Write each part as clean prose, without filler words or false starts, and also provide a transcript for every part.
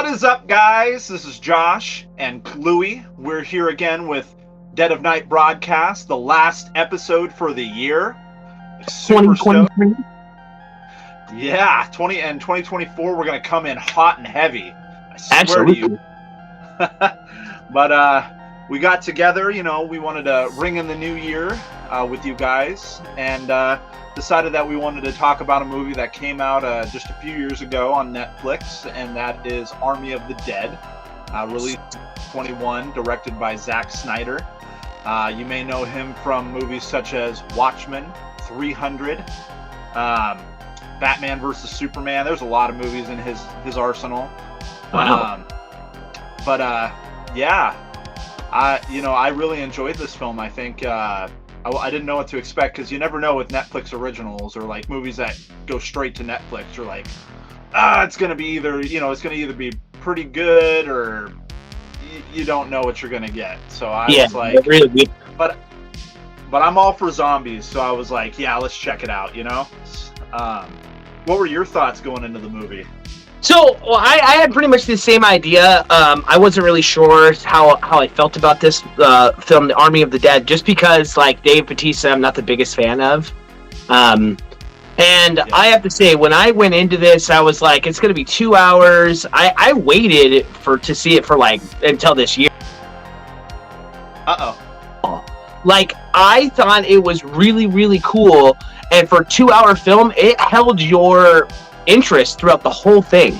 What is up, guys? This is Josh and Louie. We're here again with Dead of Night Broadcast, the last episode for the year. Super stoked. 2023. Yeah, 2024, we're going to come in hot and heavy. I swear Absolutely. to you. But we got together, we wanted to ring in the new year with you guys, and decided that we wanted to talk about a movie that came out just a few years ago on Netflix, and that is Army of the Dead, released 2021, directed by Zack Snyder. You may know him from movies such as Watchmen, 300, Batman vs. Superman. There's a lot of movies in his arsenal. Wow. Yeah, I really enjoyed this film. I think I didn't know what to expect, because you never know with Netflix originals or like movies that go straight to Netflix. You're like, it's gonna be either it's gonna either be pretty good or you don't know what you're gonna get. So I was like, really. but I'm all for zombies, so I was like, yeah, let's check it out. What were your thoughts going into the movie? So, well, I had pretty much the same idea. I wasn't really sure how I felt about this film, The Army of the Dead, just because, like, Dave Bautista, I'm not the biggest fan of. I have to say, when I went into this, I was like, it's going to be 2 hours. I waited to see it for, like, until this year. Like, I thought it was really, really cool, and for a 2-hour film, it held your interest throughout the whole thing,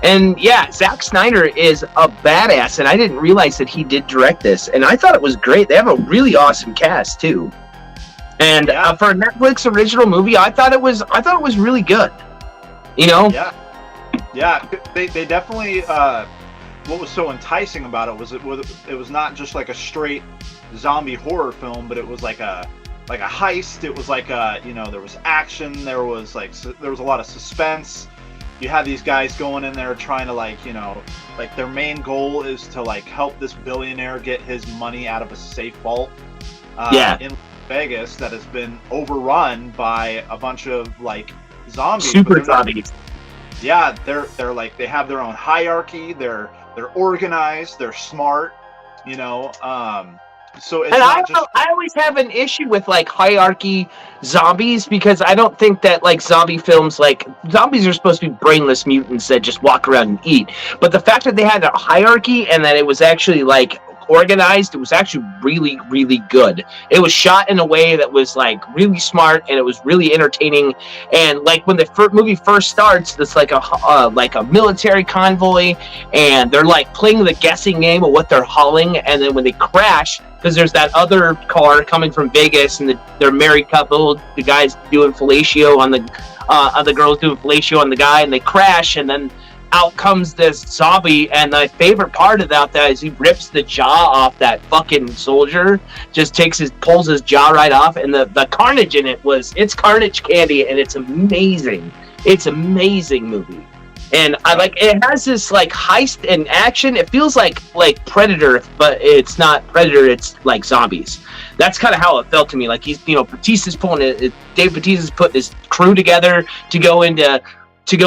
And yeah, Zack Snyder is a badass, and I didn't realize that he did direct this, and I thought it was great. They have a really awesome cast too, and for a Netflix original movie, I thought it was really good. Yeah. They definitely. What was so enticing about it was not just like a straight zombie horror film, but it was like a heist. It was like there was action, there was a lot of suspense. You had these guys going in there trying to their main goal is to help this billionaire get his money out of a safe vault in Vegas that has been overrun by a bunch of zombies. Super zombies. Yeah, they're they have their own hierarchy, they're organized, they're smart, So it's I always have an issue with hierarchy zombies, because I don't think that zombie films, zombies are supposed to be brainless mutants that just walk around and eat. But the fact that they had a hierarchy and that it was actually organized, it was actually really, really good. It was shot in a way that was really smart, and it was really entertaining. And when the movie first starts, it's a military convoy, and they're playing the guessing game of what they're hauling. And then when they crash, because there's that other car coming from Vegas, and they're married couple, the guy's doing fellatio on the girl's doing fellatio on the guy, and they crash, and then out comes this zombie. And my favorite part about that is he rips the jaw off that fucking soldier, just pulls his jaw right off, and the carnage in it's carnage candy, and it's amazing. It's an amazing movie. And it has this heist and action. It feels like Predator, but it's not Predator, it's zombies. That's kind of how it felt to me. He's Dave Bautista's putting his crew together to go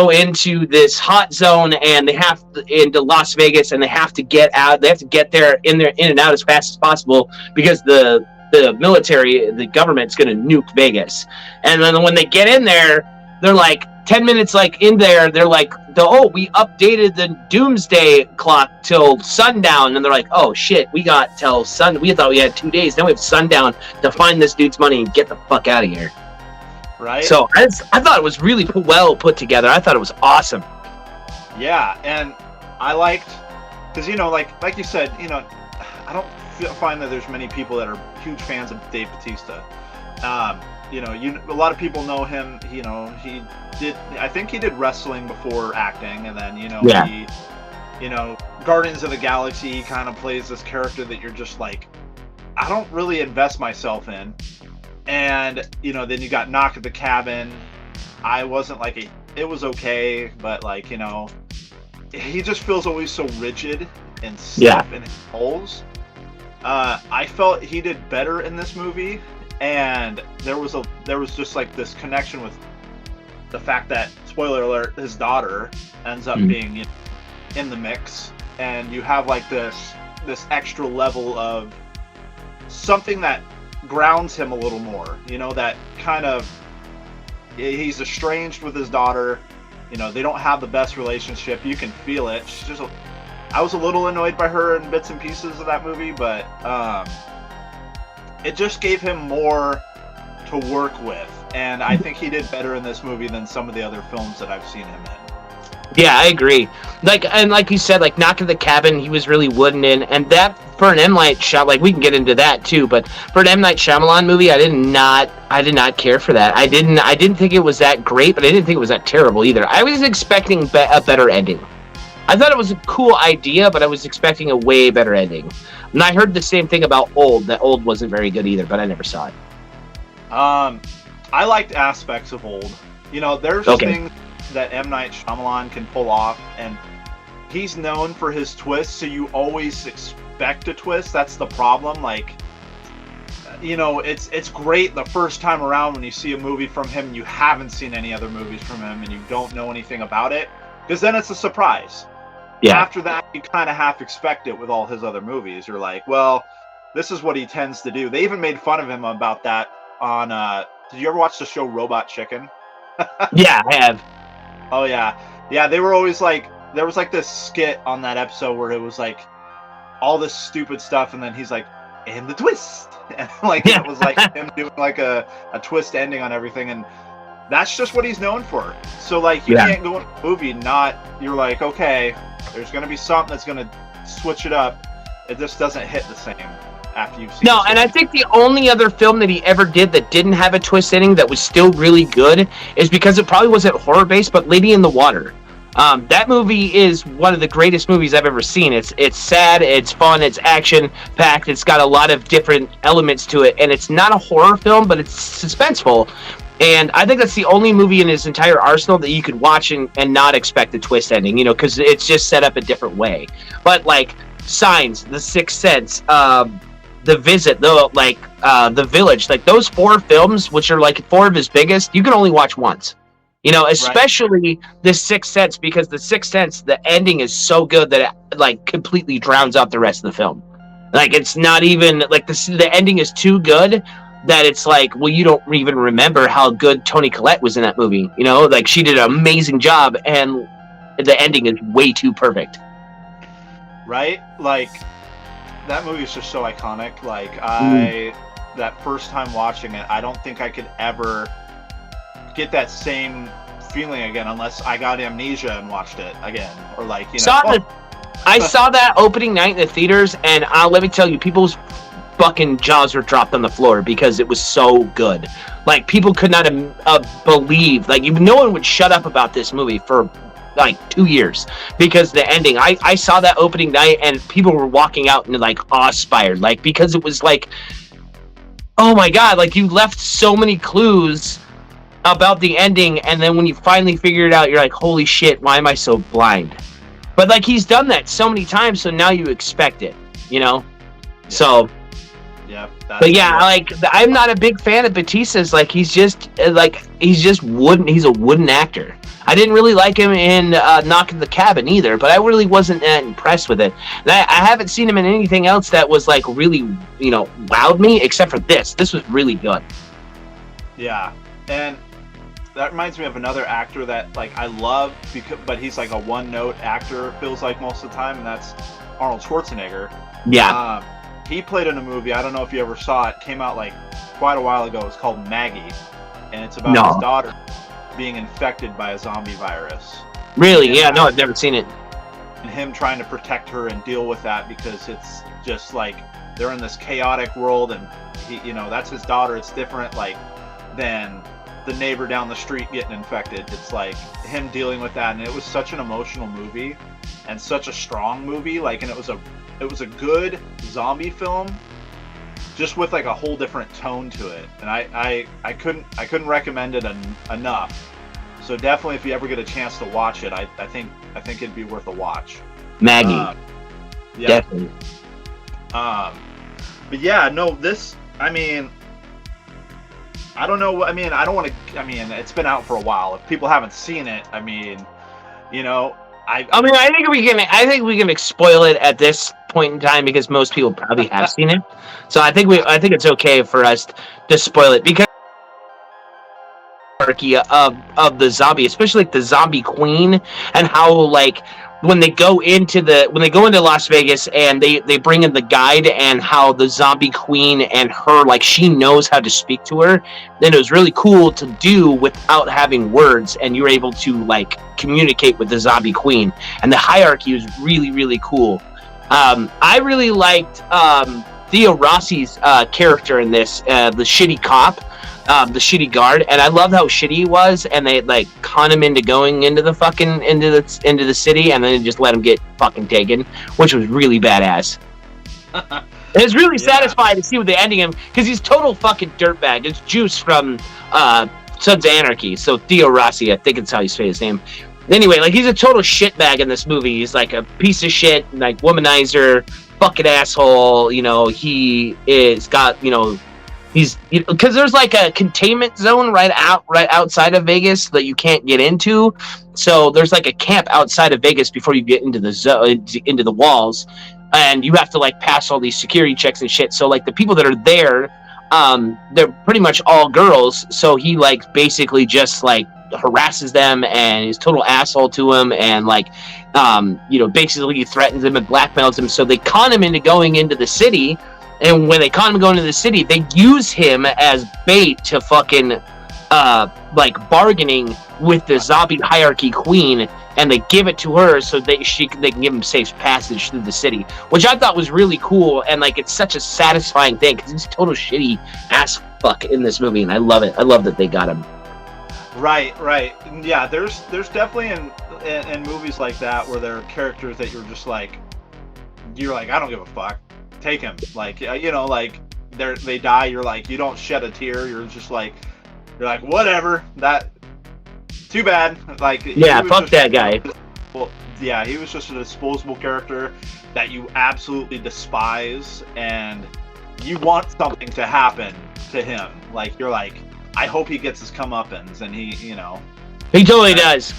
into this hot zone, and they have into Las Vegas, and they have to get out. They have to get there in and out as fast as possible, because the military, the government's going to nuke Vegas. And then when they get in there, they're 10 minutes in there, they're we updated the doomsday clock till sundown, and they're oh shit, we got till sun. We thought we had 2 days. Now we have sundown to find this dude's money and get the fuck out of here. Right. So I thought it was really well put together. I thought it was awesome. Yeah, and I liked, because like you said, I don't find that there's many people that are huge fans of Dave Bautista. A lot of people know him. I think he did wrestling before acting, and then he, Guardians of the Galaxy, he kind of plays this character that you're just I don't really invest myself in. And then you got Knock at the Cabin. I wasn't it was okay, but he just feels always so rigid and stiff in his roles. I felt he did better in this movie, and there was just this connection with the fact that, spoiler alert, his daughter ends up being in the mix, and you have like this extra level of something that grounds him a little more. You know, that kind of, he's estranged with his daughter. You know, they don't have the best relationship. You can feel it. She's just I was a little annoyed by her in bits and pieces of that movie, but it just gave him more to work with, and I think he did better in this movie than some of the other films that I've seen him in. Yeah, I agree. Like you said, like Knock at the Cabin, he was really wooden in, and that for an M. Night Shyamalan, like we can get into that too, but for an M. Night Shyamalan movie, I did not care for that. I didn't think it was that great, but I didn't think it was that terrible either. I was expecting a better ending. I thought it was a cool idea, but I was expecting a way better ending. And I heard the same thing about Old, that Old wasn't very good either, but I never saw it. I liked aspects of Old. You know, there's things that M. Night Shyamalan can pull off, and he's known for his twists, so you always expect a twist. That's the problem. Like, you know, it's great the first time around when you see a movie from him and you haven't seen any other movies from him and you don't know anything about it, because then it's a surprise. Yeah. After that, you kind of half expect it with all his other movies. You're like, well, this is what he tends to do. They even made fun of him about that on, did you ever watch the show Robot Chicken? Yeah, I have. Oh, yeah. Yeah, they were always like, there was like this skit on that episode where it was like all this stupid stuff, and then he's like, and the twist. And like, it was like him doing like a twist ending on everything, and that's just what he's known for. So like, you can't go in a movie you're like, okay, there's going to be something that's going to switch it up. It just doesn't hit the same after you've seen it. No, and I think the only other film that he ever did that didn't have a twist ending that was still really good is because it probably wasn't horror-based, but Lady in the Water. That movie is one of the greatest movies I've ever seen. It's sad, it's fun, it's action-packed, it's got a lot of different elements to it, and it's not a horror film, but it's suspenseful. And I think that's the only movie in his entire arsenal that you could watch and not expect a twist ending, you know, because it's just set up a different way. But, like, Signs, The Sixth Sense, The Visit, The Village, like, those 4 films, which are, like, 4 of his biggest, you can only watch once. You know, especially The Sixth Sense, because The Sixth Sense, the ending is so good that it, like, completely drowns out the rest of the film. Like, it's not even, like, the ending is too good that it's like, well, you don't even remember how good Toni Collette was in that movie. You know, like, she did an amazing job, and the ending is way too perfect. Right? Like, that movie is just so iconic. Like, that first time watching it, I don't think I could ever get that same feeling again unless I got amnesia and watched it again. Or, like, you know. I saw that opening night in the theaters, and let me tell you, people's fucking jaws were dropped on the floor because it was so good. Like, people could not believe, like, no one would shut up about this movie for like 2 years because the ending. I saw that opening night and people were walking out and like awe-inspired, like, because it was like, oh my god, like, you left so many clues about the ending, and then when you finally figure it out, you're like, holy shit, why am I so blind? But like, he's done that so many times, so now you expect it, you know? Yeah. So but yeah, like, I'm not a big fan of Bautista's. Like, he's just wooden. He's a wooden actor. I didn't really like him in Knock at the Cabin either, but I really wasn't that impressed with it. And I haven't seen him in anything else that was like really, you know, wowed me, except for this. This was really good. Yeah, and that reminds me of another actor that, like, I love, but he's like a one-note actor, feels like most of the time, and that's Arnold Schwarzenegger. Yeah. He played in a movie, I don't know if you ever saw it, came out like quite a while ago. It's called Maggie, and it's about his daughter being infected by a zombie virus. Really? Yeah, no, I've never seen it. And him trying to protect her and deal with that, because it's just like they're in this chaotic world, and he, you know, that's his daughter. It's different, like, than the neighbor down the street getting infected. It's like him dealing with that, and it was such an emotional movie and such a strong movie. Like, and it was a good zombie film, just with like a whole different tone to it. And I couldn't recommend it enough. So definitely, if you ever get a chance to watch it, I think it'd be worth a watch. Maggie. Yeah. Definitely. But yeah, no, this, I mean, I don't know. I mean, I don't want to. I mean, it's been out for a while. If people haven't seen it, I mean, you know, I mean, I think we can spoil it at this point in time because most people probably have seen it. So I think it's okay for us to spoil it because of the zombie, especially like the zombie queen, and how like when they go into Las Vegas and they bring in the guide, and how the zombie queen and her, like, she knows how to speak to her. Then it was really cool to do without having words, and you were able to like communicate with the zombie queen, and the hierarchy was really, really cool. I really liked Theo Rossi's character in this, the shitty cop, the shitty guard, and I loved how shitty he was, and they like con him into going into the fucking into the city, and then just let him get fucking taken, which was really badass. It was really satisfying to see what they ending him, because he's total fucking dirtbag. It's Juice from Sons of Anarchy, so Theo Rossi, I think it's how you say his name. Anyway, like, he's a total shitbag in this movie. He's like a piece of shit, like womanizer, fucking asshole. You know, he is got, you know, he's, because there's like a containment zone right outside of Vegas that you can't get into. So there's like a camp outside of Vegas before you get into the walls, and you have to like pass all these security checks and shit. So like the people that are there, they're pretty much all girls. So he like basically just like harasses them and is total asshole to him, and like you know, basically threatens him and blackmails him. So they con him into going into the city. And when they con him going into the city, they use him as bait to fucking, like, bargaining with the zombie hierarchy queen, and they give it to her so they can give him safe passage through the city, which I thought was really cool, and, like, it's such a satisfying thing, because he's a total shitty ass fuck in this movie, and I love it. I love that they got him. Right. Yeah, there's definitely in movies like that where there are characters that you're like, I don't give a fuck. Take him, like, you know, like they die, you're like, you don't shed a tear, you're like whatever, that, too bad, like, yeah, fuck that guy. Well, yeah, he was just a disposable character that you absolutely despise, and you want something to happen to him, like, you're like, I hope he gets his comeuppance, and he, you know, he totally does.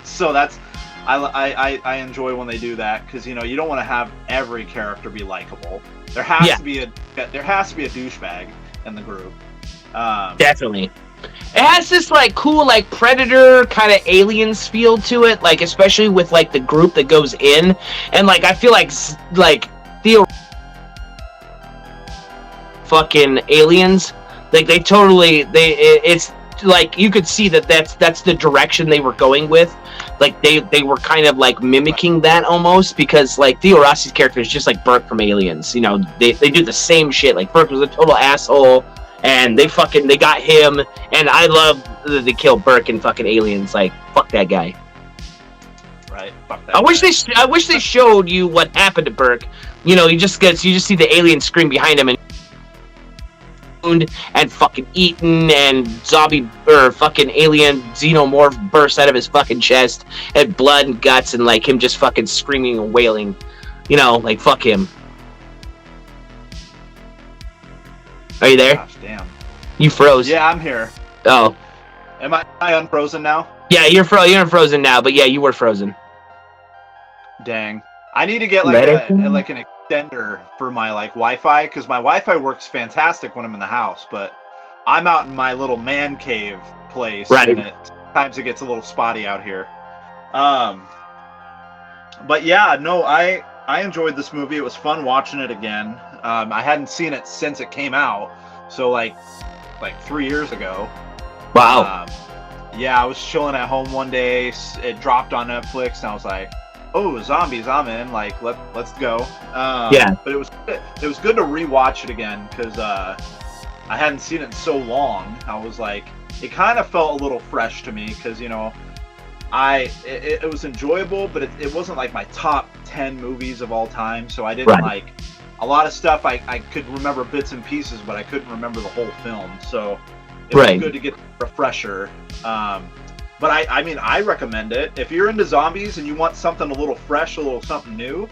So that's, I enjoy when they do that, because, you know, you don't want to have every character be likable. There has to be a douchebag in the group. Definitely. It has this like cool like Predator kind of Aliens feel to it, like especially with like the group that goes in, and like I feel like Theo fucking aliens, like it's like you could see that's the direction they were going with. Like they were kind of like mimicking that almost, because like Theo Rossi's character is just like Burke from Aliens. You know, they do the same shit. Like Burke was a total asshole, and they got him. And I love that they killed Burke in fucking Aliens. Like, fuck that guy. Right. Fuck that. I wish they showed you what happened to Burke. You know, you just see the alien scream behind him, and fucking eaten, and zombie or fucking alien xenomorph bursts out of his fucking chest, and blood and guts, and like him just fucking screaming and wailing. You know, like, fuck him. Are you there? Gosh, damn. You froze. Yeah, I'm here. Oh. Am I unfrozen now? Yeah, you're unfrozen now, but yeah, you were frozen. Dang. I need to get like an extender for my like Wi-Fi, because my Wi-Fi works fantastic when I'm in the house, but I'm out in my little man cave place, right, and sometimes it gets a little spotty out here. But yeah, no, I enjoyed this movie. It was fun watching it again. I hadn't seen it since it came out, so like 3 years ago. Wow. Yeah, I was chilling at home one day. It dropped on Netflix, and I was like, oh, zombies, I'm in. Like, let's go. Yeah. But it was good to rewatch it again, because I hadn't seen it in so long. I was like, it kind of felt a little fresh to me, because, you know, it was enjoyable, but it wasn't like my top 10 movies of all time. So I didn't like a lot of stuff. I could remember bits and pieces, but I couldn't remember the whole film. So it was good to get a refresher. But I mean, I recommend it. If you're into zombies and you want something a little fresh, a little something new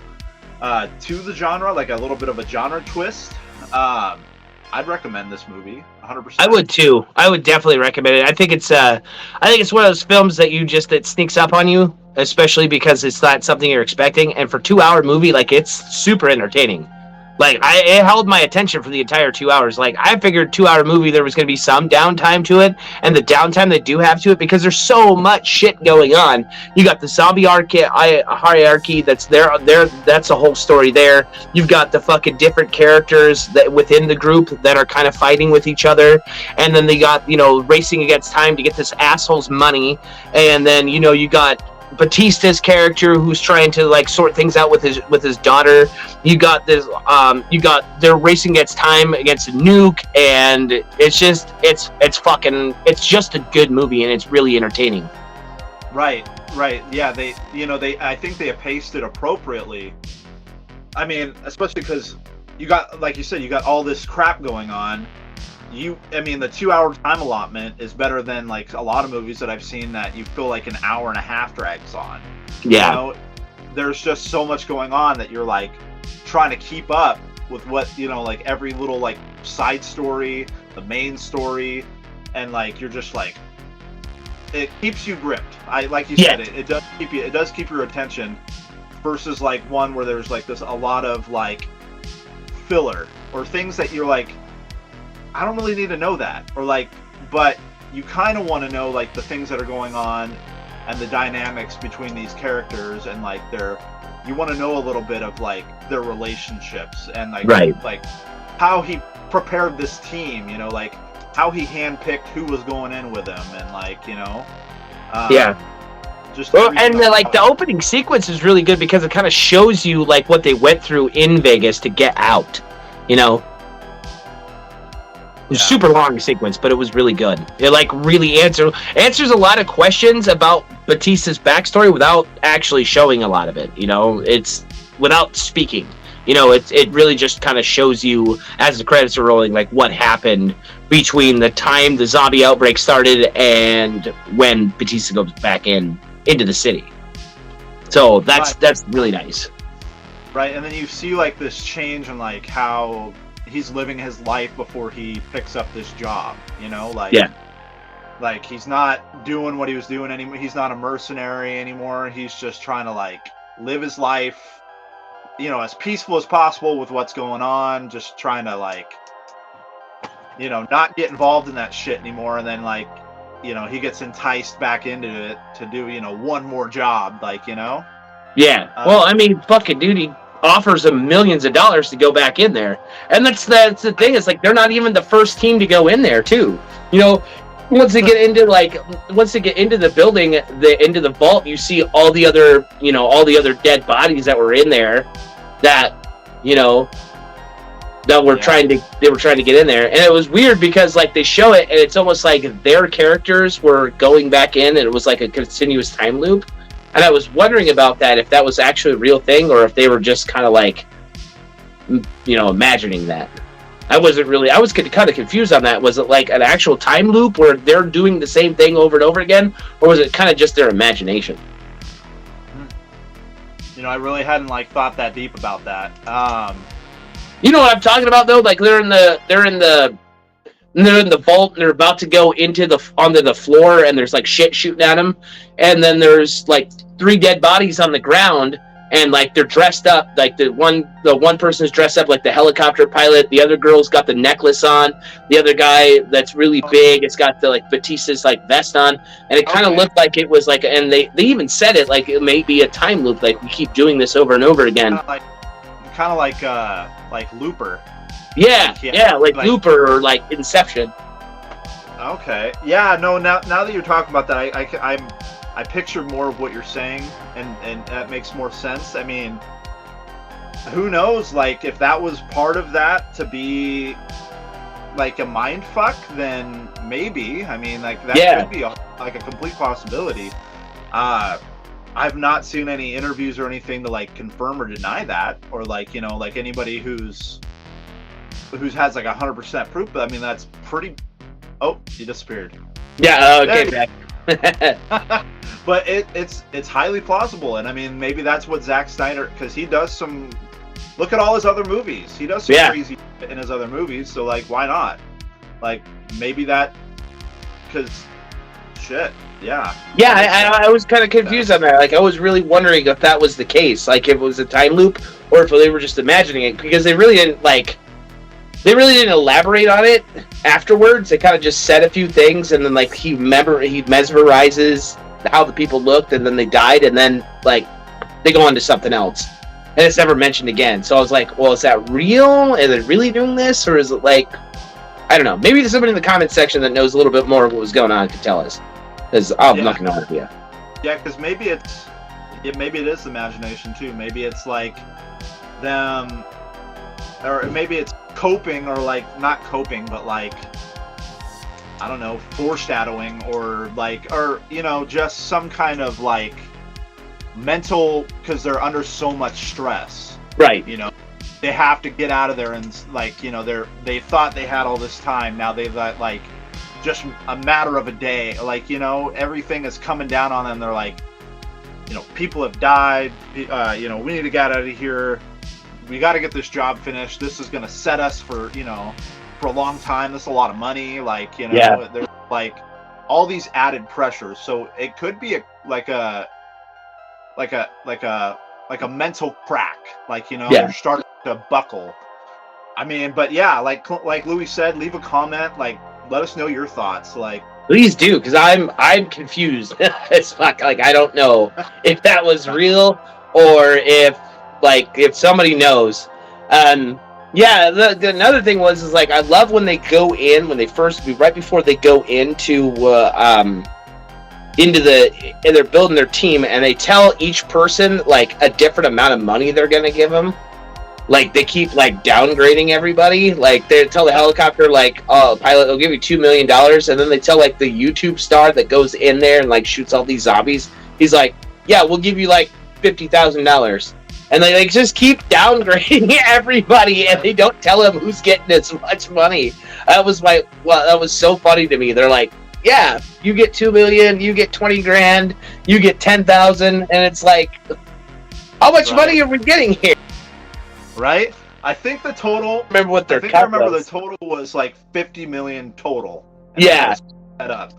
to the genre, like a little bit of a genre twist, I'd recommend this movie 100%. I would too. I would definitely recommend it. I think it's one of those films that it sneaks up on you especially because it's not something you're expecting. And for 2-hour movie, like it's super entertaining. Like it held my attention for the entire 2 hours. Like I figured 2-hour movie there was going to be some downtime to it, and the downtime they do have to it because there's so much shit going on. You got the zombie hierarchy that's there. That's a whole story there. You've got the fucking different characters that within the group that are kind of fighting with each other, and then they got racing against time to get this asshole's money, and then you got Batista's character who's trying to like sort things out with his daughter. You got this they're racing against time against a nuke, and it's just a good movie, and it's really entertaining. Right. Yeah, they I think they have paced it appropriately. I mean, especially because you got, like you said, you got all this crap going on. The 2-hour time allotment is better than like a lot of movies that I've seen that you feel like an hour and a half drags on. Yeah. There's just so much going on that you're like trying to keep up with what, like every little like side story, the main story, and like you're just like, it keeps you gripped. Like you said, it does keep your attention versus like one where there's like a lot of like filler or things that you're like, I don't really need to know that, or like, but you kind of want to know like the things that are going on and the dynamics between these characters, and like you want to know a little bit of like their relationships and like like how he prepared this team, like how he handpicked who was going in with him, and like just the opening sequence is really good because it kind of shows you like what they went through in Vegas to get out, It was super long sequence, but it was really good. It like really answers a lot of questions about Batista's backstory without actually showing a lot of it. It's without speaking. It really just kind of shows you as the credits are rolling, like what happened between the time the zombie outbreak started and when Batista goes back into the city. So that's really nice. Right, and then you see like this change in like how he's living his life before he picks up this job, like he's not doing what he was doing anymore. He's not a mercenary anymore. He's just trying to like live his life, as peaceful as possible with what's going on, just trying to like, not get involved in that shit anymore. And then like, he gets enticed back into it to do, one more job, like, well, I mean, fucking dude, he offers them millions of dollars to go back in there, and that's the thing. It's like they're not even the first team to go in there too. Once they get into the building, into the vault, you see all the other dead bodies that were in there that they were trying to get in there. And it was weird because like they show it and it's almost like their characters were going back in, and it was like a continuous time loop. And I was wondering about that, if that was actually a real thing or if they were just kind of like, imagining that. I was kind of confused on that. Was it like an actual time loop where they're doing the same thing over and over again? Or was it kind of just their imagination? I really hadn't like thought that deep about that. You know what I'm talking about though? Like they're in the vault, and they're about to go onto the floor, and there's like shit shooting at them, and then there's like 3 dead bodies on the ground, and like they're dressed up, like the one person's dressed up like the helicopter pilot, the other girl's got the necklace on, the other guy that's really big, it's got the like Batista's like vest on, and it kind of looked like it was like, and they even said it like it may be a time loop, like we keep doing this over and over again, kind of like Looper. Like Looper or like Inception. Okay. Yeah. No. Now that you're talking about that, I pictured more of what you're saying, and that makes more sense. I mean, who knows? Like, if that was part of that to be like a mind fuck, then maybe. I mean, like that could be a complete possibility. I've not seen any interviews or anything to like confirm or deny that, or like like anybody who's has like 100% proof. But I mean, that's pretty. Oh, he disappeared. Yeah. Okay. Back. But it's highly plausible, and I mean, maybe that's what Zack Snyder, because he does some. Look at all his other movies. He does some crazy in his other movies. So like, why not? Like maybe that, because shit. Yeah. Yeah, I was kind of confused on that. Like, I was really wondering if that was the case, like if it was a time loop, or if they were just imagining it, because they really didn't elaborate on it afterwards. They kind of just said a few things, and then like he mesmerizes how the people looked, and then they died, and then like they go on to something else, and it's never mentioned again. So I was like, well, is that real? Are they really doing this, or is it like, I don't know? Maybe there's somebody in the comment section that knows a little bit more of what was going on could tell us. Because I'm not gonna know. Yeah, because maybe it is imagination too. Maybe it's like them, or maybe it's coping, or like not coping, but like, I don't know, foreshadowing, or like, or just some kind of like mental, because they're under so much stress. Right. They have to get out of there, and like they thought they had all this time. Now they've got like just a matter of a day, like everything is coming down on them. They're like, people have died, we need to get out of here, we got to get this job finished, this is going to set us for for a long time, this is a lot of money, like there's like all these added pressures. So it could be like a mental crack, like they're starting to buckle. I mean, but yeah, like Louis said, leave a comment, like let us know your thoughts. Like, please do, because I'm confused as fuck. Like, I don't know if that was real, or if somebody knows. Yeah. The another thing is like, I love when they go in, right before they go into and they're building their team, and they tell each person like a different amount of money they're gonna give them. Like, they keep like downgrading everybody. Like, they tell the helicopter, like, oh, pilot, they'll give you $2 million, and then they tell like the YouTube star that goes in there and like shoots all these zombies, he's like, yeah, we'll give you like $50,000, and they like just keep downgrading everybody, and they don't tell him who's getting as much money. That was so funny to me. They're like, yeah, you get $2 million, you get 20 grand, you get 10,000, and it's like, how much money are we getting here? Right? I think the total. Remember what their I remember the total was like 50 million total. Yeah. Set up.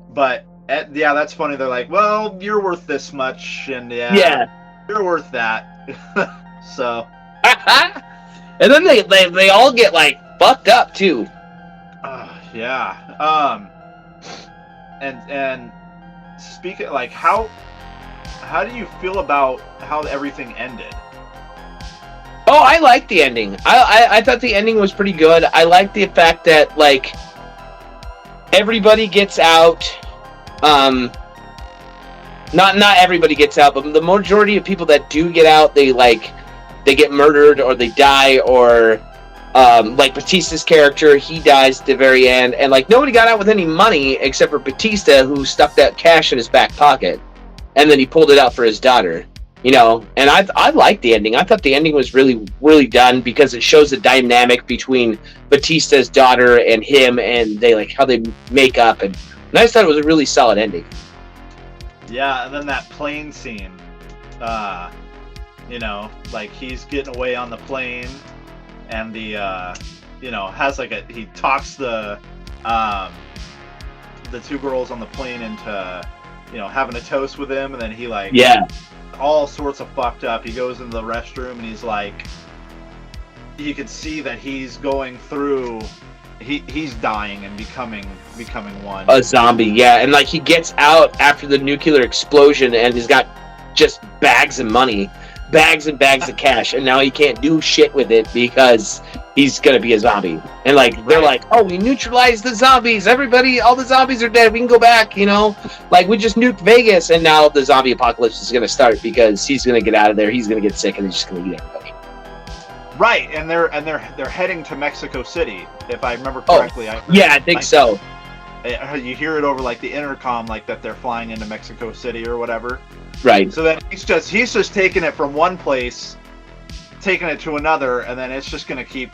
But yeah, that's funny. They're like, well, you're worth this much, and you're worth that. So. And then they all get like fucked up too. Yeah. And speaking, like, how do you feel about how everything ended? Oh, I liked the ending. I thought the ending was pretty good. I liked the fact that like everybody gets out. Not everybody gets out, but the majority of people that do get out, they get murdered, or they die, or like Batista's character, he dies at the very end, and like nobody got out with any money except for Batista, who stuck that cash in his back pocket, and then he pulled it out for his daughter. And I liked the ending. I thought the ending was really, really done, because it shows the dynamic between Batista's daughter and him, and they like how they make up, and I just thought it was a really solid ending. Yeah, and then that plane scene, like he's getting away on the plane, and the has like he talks the two girls on the plane into having a toast with him, and then he like all sorts of fucked up. He goes into the restroom, and he's like, you could see that he's going through, he's dying and becoming one. A zombie, yeah. And like he gets out after the nuclear explosion, and he's got just bags of money, bags and bags of cash, and now he can't do shit with it because he's gonna be a zombie. And like they're like, oh, we neutralized the zombies, everybody, all the zombies are dead, we can go back, like we just nuked Vegas, and now the zombie apocalypse is gonna start because he's gonna get out of there, he's gonna get sick, and he's just gonna eat everybody. Right, and they're heading to Mexico City, if I remember correctly. I think so. You hear it over like the intercom, like that they're flying into Mexico City or whatever. Right. So then he's just taking it from one place, taking it to another, and then it's just gonna keep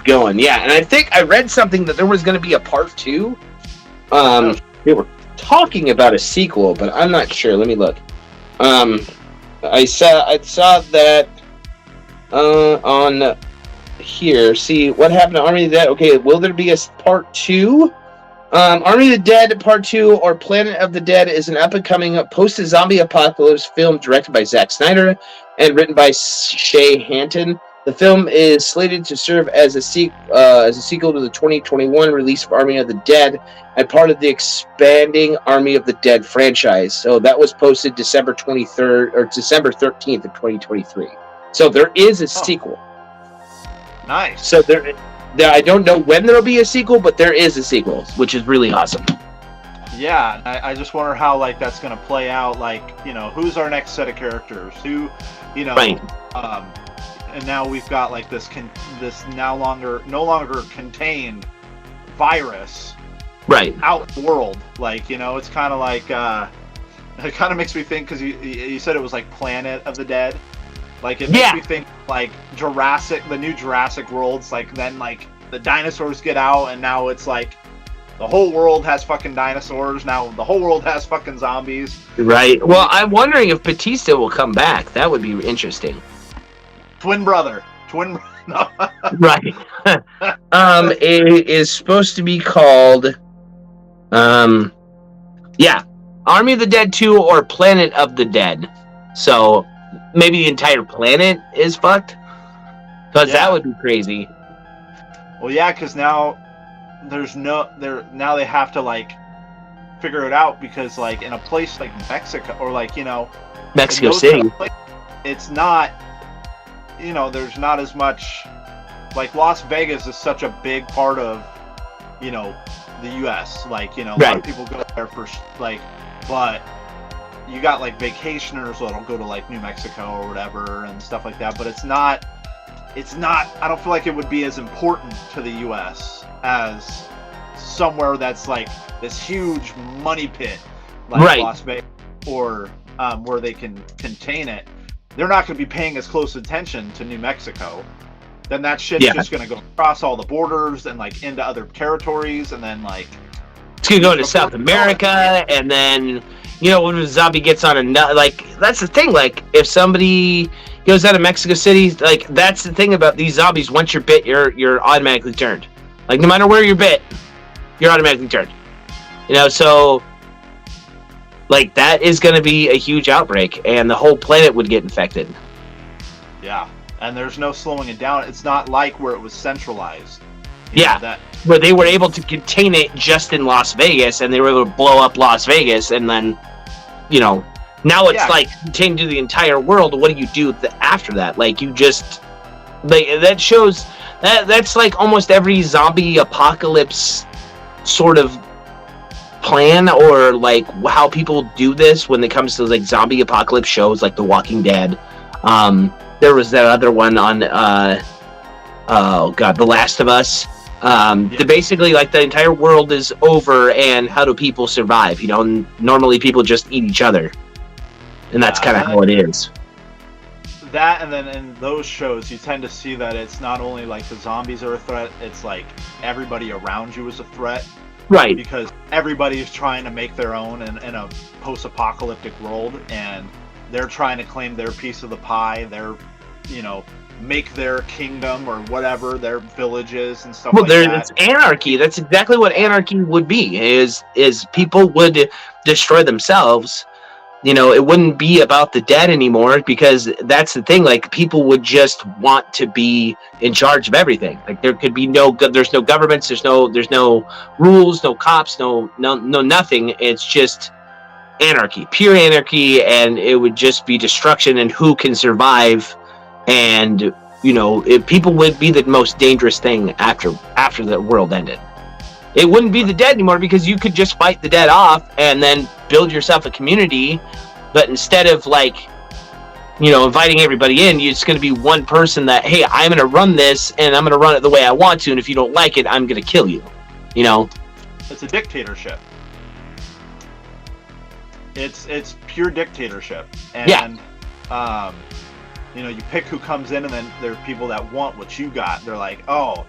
going. Yeah, and I think I read something that there was gonna be a part 2. They were talking about a sequel, but I'm not sure. Let me look. I saw that on here. See what happened to Army of the Dead. Okay, will there be a part 2? Army of the Dead Part 2 or Planet of the Dead is an up-and-coming post-zombie apocalypse film directed by Zack Snyder and written by Shay Hanton. The film is slated to serve as a sequel to the 2021 release of Army of the Dead and part of the expanding Army of the Dead franchise. So that was posted December 23rd or December 13th of 2023. So there is a sequel. Nice. So there, I don't know when there'll be a sequel, but there is a sequel, which is really awesome. Yeah, I just wonder how like that's gonna play out. Like, you know, who's our next set of characters? Who, you know, right. And now we've got like this no longer contained virus, right, out the world. Like, you know, it's kind of like it kind of makes me think, because you said it was like Planet of the Dead. Like, it makes me think like the new Jurassic Worlds. Like, then like the dinosaurs get out, and now it's like the whole world has fucking dinosaurs. Now the whole world has fucking zombies. Right. Well, I'm wondering if Batista will come back. That would be interesting. Twin brother. No. Right. It is supposed to be called, Army of the Dead 2 or Planet of the Dead. So maybe the entire planet is fucked, because that would be crazy. Well, yeah, because now now they have to like figure it out, because like in a place like Mexico, or like, you know, Mexico City, it's not, you know, there's not as much, like Las Vegas is such a big part of, you know, the U.S. Like, you know, a lot of people go there for like, but you got like vacationers that'll go to like New Mexico or whatever and stuff like that. But it's not, I don't feel like it would be as important to the U.S. as somewhere that's like this huge money pit, like Las Vegas, or where they can contain it. They're not going to be paying as close attention to New Mexico. Then that shit's just going to go across all the borders and like into other territories, and then like it's going to go to South America, and then, you know, when a zombie gets on a like, that's the thing. Like, if somebody goes out of Mexico City, like, that's the thing about these zombies. Once you're bit, you're automatically turned. Like, no matter where you're bit, you're automatically turned. You know, so like, that is going to be a huge outbreak, and the whole planet would get infected. Yeah, and there's no slowing it down. It's not like where it was centralized. Where they were able to contain it just in Las Vegas, and they were able to blow up Las Vegas, and then, you know, now it's like contained to the entire world. What do you do after that? Like, you just, like, that shows that's like almost every zombie apocalypse sort of plan, or like how people do this when it comes to like zombie apocalypse shows like The Walking Dead. There was that other one on The Last of Us. Basically, like, the entire world is over, and how do people survive? You know, normally people just eat each other, and that's kind of how it is. That, and then in those shows, you tend to see that it's not only like the zombies are a threat; it's like everybody around you is a threat. Right. Because everybody's trying to make their own in a post-apocalyptic world, and they're trying to claim their piece of the pie. They're, you know, make their kingdom or whatever, their villages and stuff like that. Well, it's anarchy. That's exactly what anarchy would be, is people would destroy themselves. You know, it wouldn't be about the dead anymore, because that's the thing. Like, people would just want to be in charge of everything. Like, there could be there's no governments, there's no rules, no cops, no nothing. It's just anarchy, pure anarchy, and it would just be destruction and who can survive. And, you know, people would be the most dangerous thing after the world ended. It wouldn't be the dead anymore, because you could just fight the dead off and then build yourself a community. But instead of, like, you know, inviting everybody in, it's going to be one person that, hey, I'm going to run this, and I'm going to run it the way I want to, and if you don't like it, I'm going to kill you. You know? It's a dictatorship. It's pure dictatorship. And, you know, you pick who comes in, and then there are people that want what you got. They're like, oh,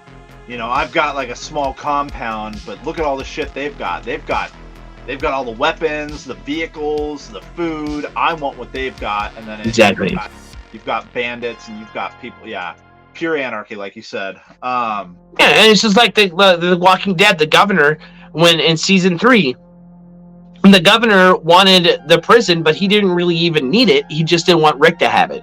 you know, I've got like a small compound, but look at all the shit they've got. They've got all the weapons, the vehicles, the food. I want what they've got. And then you've got bandits, and you've got people. Yeah, pure anarchy, like you said. And it's just like the Walking Dead. The governor, when in season 3, the governor wanted the prison, but he didn't really even need it. He just didn't want Rick to have it.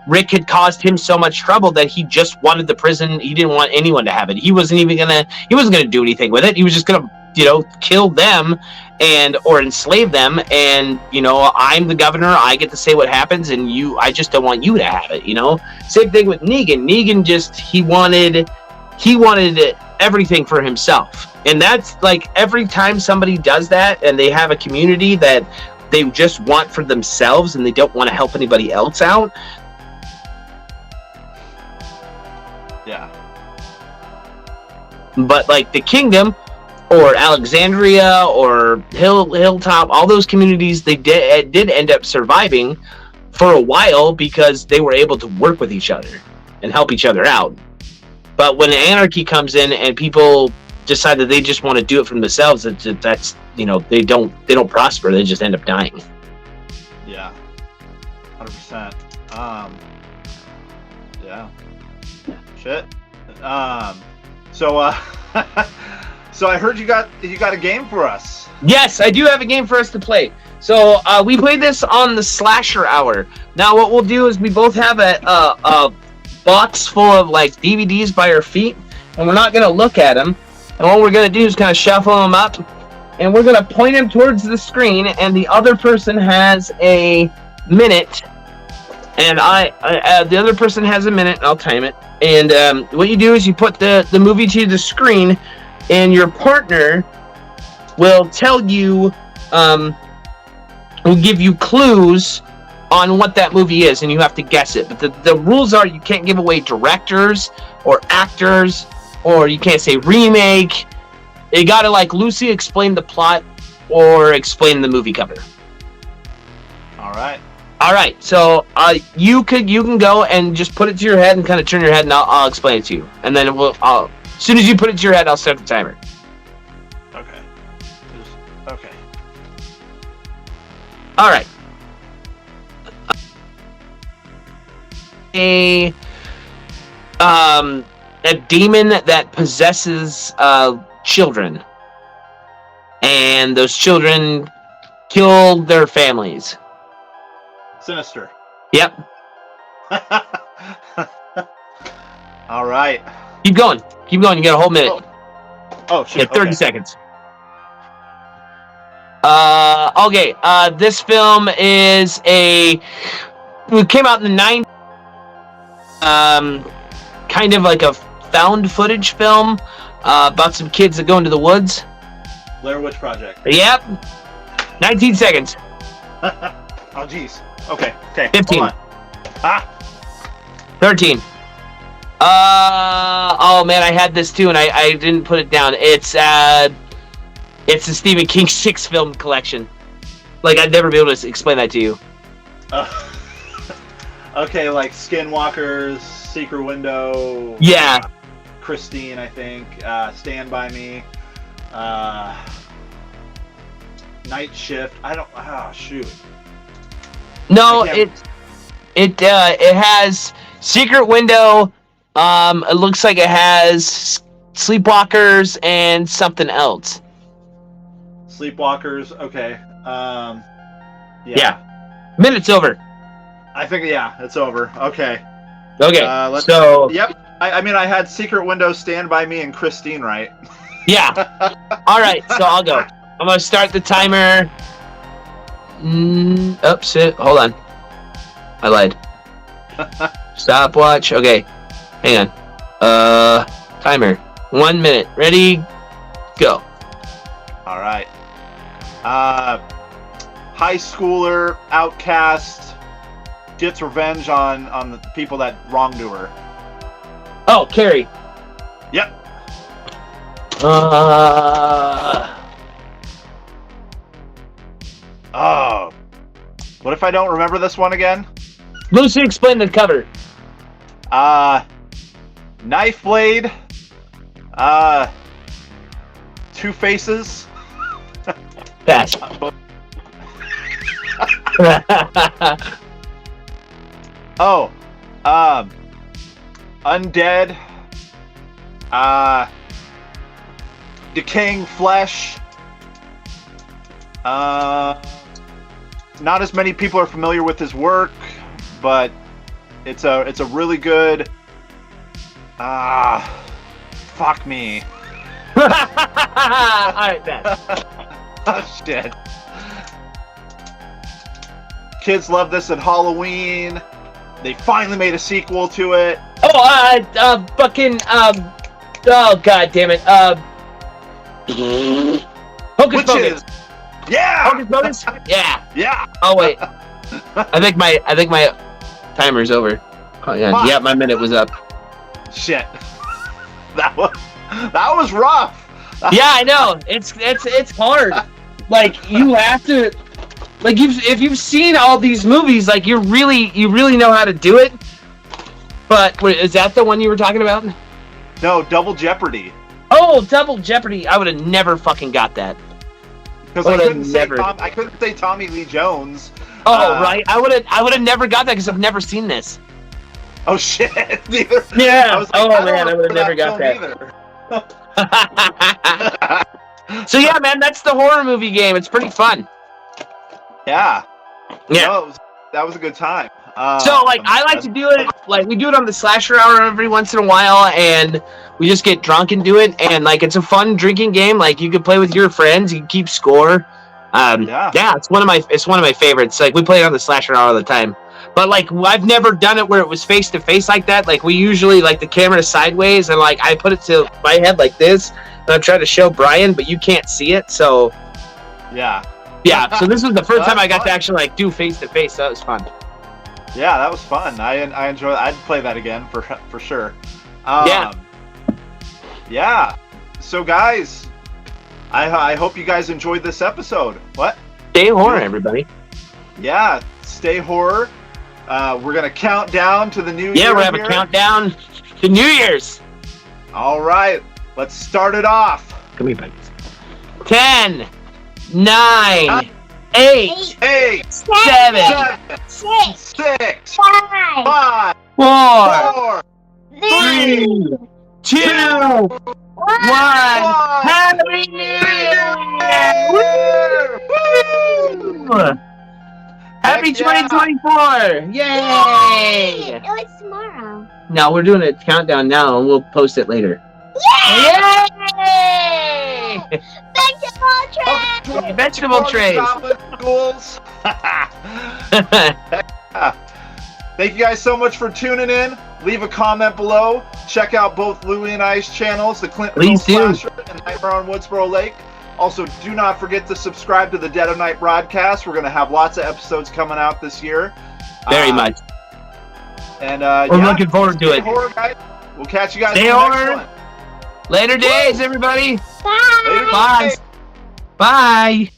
Rick had caused him so much trouble that he just wanted the prison. He didn't want anyone to have it. He wasn't gonna do anything with it. He was just gonna, kill them or enslave them. And, I'm the governor. I get to say what happens, and I just don't want you to have it. Same thing with Negan. Negan he wanted everything for himself. And that's like every time somebody does that and they have a community that they just want for themselves and they don't want to help anybody else out. Yeah. But like the Kingdom or Alexandria or Hilltop, all those communities, they did end up surviving for a while because they were able to work with each other and help each other out. But when anarchy comes in and people decide that they just want to do it for themselves, that's they don't prosper. They just end up dying. Yeah, 100%. Yeah. Shit. So so I heard you got a game for us. Yes, I do have a game for us to play. So we played this on the Slasher Hour. Now what we'll do is we both have a box full of like DVDs by our feet, and we're not gonna look at them. And what we're going to do is kind of shuffle them up, and we're going to point them towards the screen, and the other person has a minute, and the other person has a minute, and I'll time it. And what you do is you put the movie to the screen, and your partner will tell you, will give you clues on what that movie is, and you have to guess it. But the rules are you can't give away directors or actors, or you can't say remake. You gotta like loosely explain the plot or explain the movie cover. All right. So you can go and just put it to your head and kind of turn your head, and I'll explain it to you. And then as soon as you put it to your head, I'll start the timer. Okay. Okay. All right. A demon that possesses children, and those children kill their families. Sinister. Yep. All right. Keep going. You got a whole minute. Oh shit. Yeah, 30 seconds. Okay. This film it came out in the 90s. Kind of like a found footage film about some kids that go into the woods. Blair Witch Project. Yep. 19 seconds. Oh jeez. Okay. 15. Hold on. 13. Oh man, I had this too, and I didn't put it down. It's the Stephen King 6 film collection. Like I'd never be able to explain that to you. Okay, like Skinwalkers, Secret Window. Yeah. Christine, I think. Stand By Me. Night Shift. I don't. Oh shoot. No, it has Secret Window. It looks like it has Sleepwalkers and something else. Sleepwalkers. Okay. Yeah. Minute's over. I think it's over. Okay. Okay. Yep. I mean, I had Secret Window, Stand By Me, and Christine right. Yeah. All right. So I'll go. I'm gonna start the timer. Oops. Hold on. I lied. Stopwatch. Okay. Hang on. Timer. 1 minute. Ready? Go. All right. High schooler, outcast, gets revenge on the people that wronged her. Oh, Carrie. Yep. Oh. What if I don't remember this one again? Lucy, explain the cover. Knife blade. Two faces. Pass. Oh. Undead. Decaying Flesh. Not as many people are familiar with his work, but it's a really good. Fuck me. Alright, man. Oh shit. Kids love this at Halloween. They finally made a sequel to it. Oh, oh god damn it. Hocus Pocus. Yeah. Hocus Pocus? Yeah. Yeah. Oh wait. I think my timer's over. Oh yeah. Fuck. Yeah, my minute was up. Shit. That was rough. Yeah, I know. It's hard. Like you have to, like if you've seen all these movies, like you really know how to do it. But wait, is that the one you were talking about? No, Double Jeopardy. Oh, Double Jeopardy! I would have never fucking got that. Because I couldn't say Tommy Lee Jones. Oh right, I would have never got that because I've never seen this. Oh shit! Neither. Yeah. I was like, I would have never got that. So yeah, man, that's the horror movie game. It's pretty fun. Yeah. Yeah. No, that was a good time. So like I like to do it like we do it on the Slasher Hour every once in a while, and we just get drunk and do it, and like it's a fun drinking game. Like you can play with your friends, you can keep score. Yeah, it's one of my favorites. Like we play it on the Slasher Hour all the time. But like I've never done it where it was face to face like that. Like we usually like the camera sideways, and like I put it to my head like this, and I'm trying to show Brian, but you can't see it. So yeah. So this was the first time I got to actually like do face to face. So that was fun. Yeah, that was fun. I enjoyed. I'd play that again for sure. Yeah. So guys, I hope you guys enjoyed this episode. What? Stay horror, everybody. Yeah, stay horror. We're gonna count down to the new year. Yeah, we're gonna have a countdown to New Year's. All right, let's start it off. Come here, buddies. 10, 9, 8, 7, 6, 5, 5, 4, 3, 2, 1. Happy New Year! Woo! Happy 2024! Yay! No, it's tomorrow. No, we're doing a countdown now, and we'll post it later. Yay! Vegetable tray! Vegetable trays. Schools. Thank you guys so much for tuning in. Leave a comment below. Check out both Louie and I's channels, the Clinton Slasher and Nightmare on Woodsboro Lake. Also, do not forget to subscribe to the Dead of Night broadcast. We're going to have lots of episodes coming out this year. Very much. And we're looking forward to it. Horror, guys. We'll catch you guys Stay in the horror. next one. Later days, everybody. Bye! Later Bye. days. Bye.